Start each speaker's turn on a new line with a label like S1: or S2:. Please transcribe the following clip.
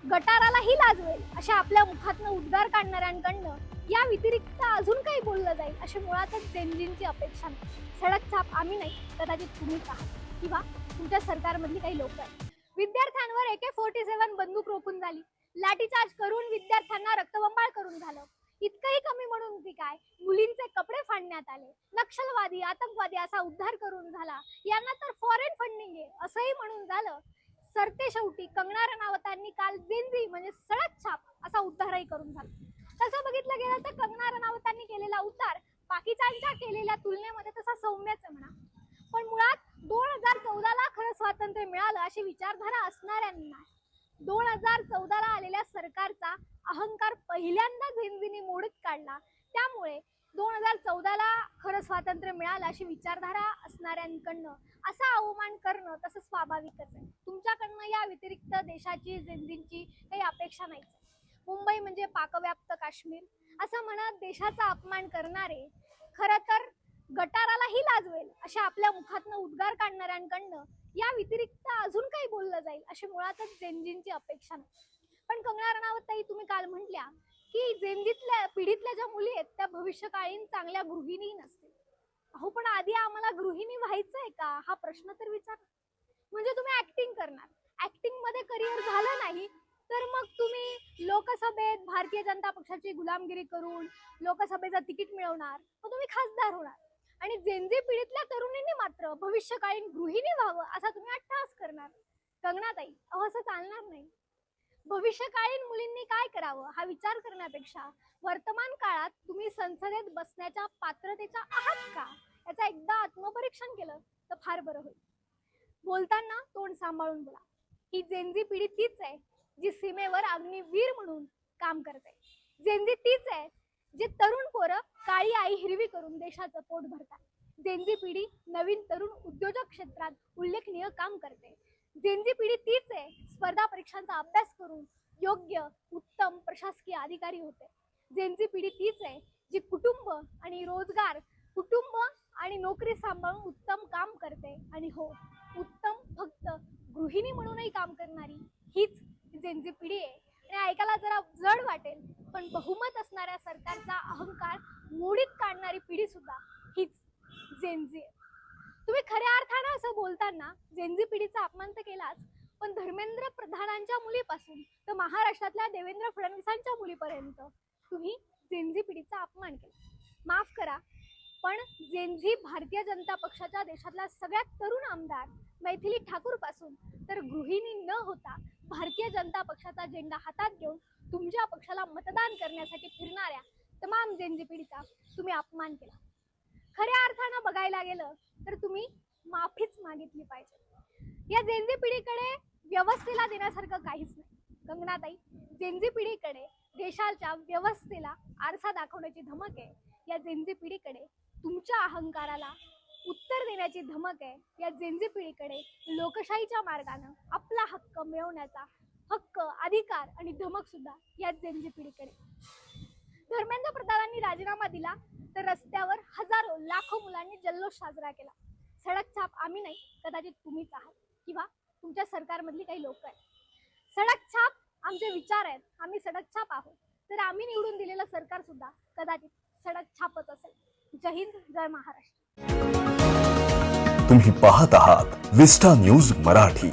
S1: गटारालाही लाजवेल अशा आपल्या मुखातनं उद्गार काढणाऱ्यांकडनं या व्यतिरिक्त अजून काही बोललं जाईल अशी मुळातच जेनजींची अपेक्षा नाही. सडक छाप आम्ही नाही, कदाचित तुम्हीच आहात किंवा तुमच्या सरकारमधली काही लोक आहेत. विद्यार्थ्यांवर AK-47 बंदूक रोखून झाली, लाठीचार्ज करून विद्यार्थ्यांना रक्तबंबाळ करून झालं. इतकंही कमी म्हणून की काय, मुलींचे कपडे फाडण्यात आले, नक्षलवादी आतंकवादी असा उद्धार करून झाला. यांना तर फॉरेन फंडिंग आहे असंही म्हणून झालं. सरते शेवटी कंगना रनावतांनी काल जेनजी म्हणजे सडक छाप असा उद्धारही करून झाला. तसं बघितलं गेलं तर कंगना रनावतांनी केलेला उद्धार पाकिस्तानच्या केलेल्या तुलनेमध्ये तसा सौम्यच आहे म्हणा. पण मुळात 2014ला खरं स्वातंत्र्य मिळालं अशी विचारधारा असणाऱ्यांना 2014ला आलेल्या सरकारचा अहंकार पहिल्यांदा जेनजींनी मोडीत काढला. त्यामुळे 2014ला खरं स्वातंत्र्य मिळालं अशी विचारधारा असणाऱ्यांकडनं असा अवमान करणं तसं स्वाभाविकच आहे. तुमच्याकडनं या व्यतिरिक्त देशाची जेनजींची काही अपेक्षा नाहीच. मुंबई म्हणजे पाकव्याप्त काश्मीर असं म्हणत देशाचा अपमान करणारे खरं तर गटारालाही लाजवेल अशा आपल्या मुखातनं उद्गार काढणाऱ्यांकडनं या व्यतिरिक्त अजून काही बोललं जाईल अशी मुळातच जेनजींची अपेक्षा नाही. पण कंगना रनावत ताई, तुम्ही काल म्हटल्या की जेनजीतल्या पिढीतल्या ज्या मुली आहेत त्या भविष्यकाळीन चांगल्या गृहिणी नसतील. अहो, पण आधी आम्हाला गृहिणी व्हायचंय का हा प्रश्न तर विचार. म्हणजे तुम्ही ऍक्टिंग करणार, ऍक्टिंग मध्ये करिअर झालं नाही तर मग तुम्ही लोकसभेत भारतीय जनता पक्षाची गुलामगिरी करून लोकसभेचं तिकीट मिळवणार, मग तुम्ही खासदार होणार. आणि जेनजी पिढीतल्या तरुणींनी मात्र भविष्यकाळीन गृहिणी व्हावं असा तुम्ही अट्टहास करणार. कंगनाताई, अहो असं चालणार नाही. भविष्यकाळीन मुलींनी काय करावं हा विचार करण्यापेक्षा वर्तमान काळात तुम्ही संसदेत बसण्याच्या पात्रतेच्या आहात का याचा एकदा आत्मपरीक्षण केलं तर फार बरं होईल. बोलताना तोंड सांभाळून बोला. ही जेनजी पिढी तीच आहे जी सीमेवर अग्निवीर म्हणून काम करते. जेनजी तीच आहे जे तरुण पोरं काळी आई हिरवी करून देशाचं पोट भरतात. जेनजी पिढी नवीन तरुण उद्योजक क्षेत्रात उल्लेखनीय काम करते. जेनजी पिढी तीच आहे स्पर्धा परीक्षांचा अभ्यास करून योग्य उत्तम प्रशासकीय अधिकारी होते. जेनजी पिढी तीच आहे जी कुटुंब आणि रोजगार, कुटुंब आणि नोकरी सांभाळून उत्तम काम करते. आणि हो, उत्तम फक्त गृहिणी म्हणूनही काम करणारी हीच जेनजी पिढी आहे. आणि ऐकायला जरा जड वाटेल पण बहुमत असणाऱ्या सरकारचा अहंकार मोडीत काढणारी पिढी सुद्धा हीच जेनजी आहे. तुम्ही खऱ्या अर्थानं असं बोलताना जेनजी पिढीचा अपमान तर केलाच, पण धर्मेंद्र प्रधानांच्या मुलीपासून तर महाराष्ट्रातल्या देवेंद्र फडणवीसांच्या मुलीपर्यंत तुम्ही जेनजी पिढीचा अपमान केला. माफ करा, पण जेनजी भारतीय जनता पक्षाच्या देशातला सगळ्यात तरुण आमदार मैथिली ठाकूर पासून तर गृहिणी न होता भारतीय जनता पक्षाचा झेंडा हातात घेऊन तुमच्या पक्षाला मतदान करण्यासाठी फिरणाऱ्या तमाम जेनजी पिढीचा तुम्ही अपमान केला. खऱ्या अर्थानं बघायला गेलं तर तुम्ही माफीच मागितली पाहिजे. या जेनजी पिढीकडे व्यवस्थेला देण्यासारखं काहीच नाही. कंगनाताई, जेनजी पिढीकडे देशाच्या व्यवस्थेला आरसा दाखवण्याची धमक आहे. या जेनजी पिढीकडे तुमच्या अहंकाराला उत्तर देण्याची धमक आहे. या जेनजी पिढीकडे लोकशाहीच्या मार्गाने आपला हक्क मिळवण्याचा हक्क, अधिकार आणि धमक सुद्धा या जेनजी पिढीकडे. धर्मेंद्र प्रधानांनी राजीनामा दिला तर रस्त्यावर हजारो लाखो मुलांनी जल्लोष साजरा केला. सडक छाप आम्ही नाही, कदाचित तुम्हीच आहात किंवा तुमच्या सरकारमधली काही लोक आहेत. सडक छाप आमचे विचार आहेत, आम्ही सडक छाप आहोत, तर आम्ही निवडून दिलेलं सरकार सुद्धा कदाचित सडक छापच असेल. जय हिंद, जय महाराष्ट्र.
S2: तुम्ही पाहत आहात विस्टा न्यूज मराठी.